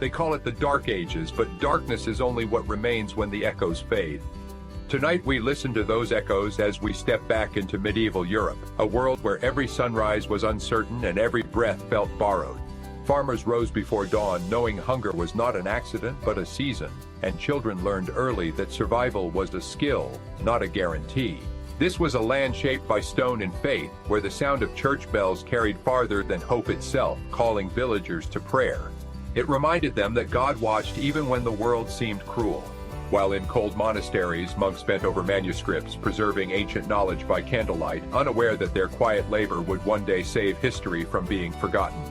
They call it the Dark Ages, but darkness is only what remains when the echoes fade. Tonight we listen to those echoes as we step back into medieval Europe, a world where every sunrise was uncertain and every breath felt borrowed. Farmers rose before dawn knowing hunger was not an accident but a season, and children learned early that survival was a skill, not a guarantee. This was a land shaped by stone and faith, where the sound of church bells carried farther than hope itself, calling villagers to prayer. It reminded them that God watched even when the world seemed cruel. While in cold monasteries, monks bent over manuscripts, preserving ancient knowledge by candlelight, unaware that their quiet labor would one day save history from being forgotten.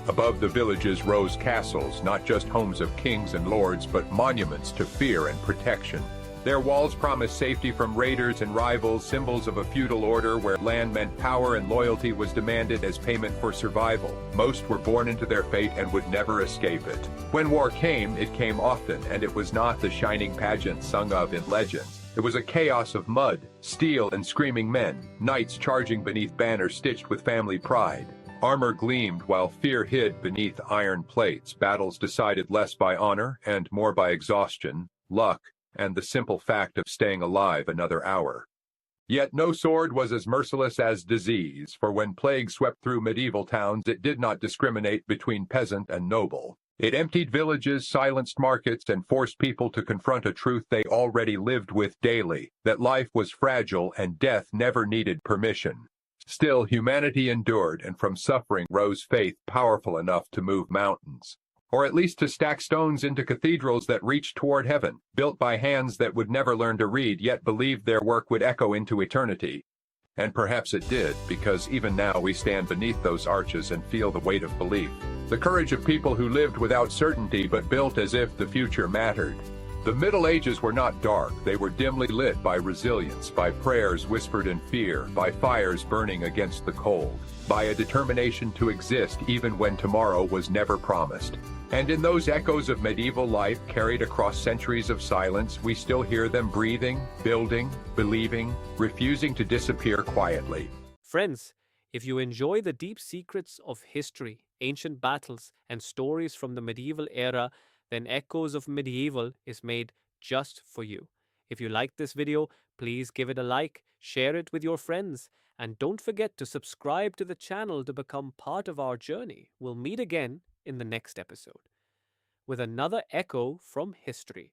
Above the villages rose castles, not just homes of kings and lords, but monuments to fear and protection. Their walls promised safety from raiders and rivals, symbols of a feudal order where land meant power and loyalty was demanded as payment for survival. Most were born into their fate and would never escape it. When war came, it came often, and it was not the shining pageant sung of in legends. It was a chaos of mud, steel, and screaming men, knights charging beneath banners stitched with family pride. Armor gleamed while fear hid beneath iron plates, battles decided less by honor and more by exhaustion, luck, and the simple fact of staying alive another hour. Yet no sword was as merciless as disease, for when plague swept through medieval towns it did not discriminate between peasant and noble. It emptied villages, silenced markets, and forced people to confront a truth they already lived with daily, that life was fragile and death never needed permission. Still, humanity endured, and from suffering rose faith powerful enough to move mountains. Or at least to stack stones into cathedrals that reached toward heaven, built by hands that would never learn to read, yet believed their work would echo into eternity. And perhaps it did, because even now we stand beneath those arches and feel the weight of belief. The courage of people who lived without certainty but built as if the future mattered. The Middle Ages were not dark, they were dimly lit by resilience, by prayers whispered in fear, by fires burning against the cold, by a determination to exist even when tomorrow was never promised. And in those echoes of medieval life carried across centuries of silence, we still hear them breathing, building, believing, refusing to disappear quietly. Friends, if you enjoy the deep secrets of history, ancient battles, and stories from the medieval era, then Echoes of Medieval is made just for you. If you liked this video, please give it a like, share it with your friends, and don't forget to subscribe to the channel to become part of our journey. We'll meet again in the next episode with another echo from history.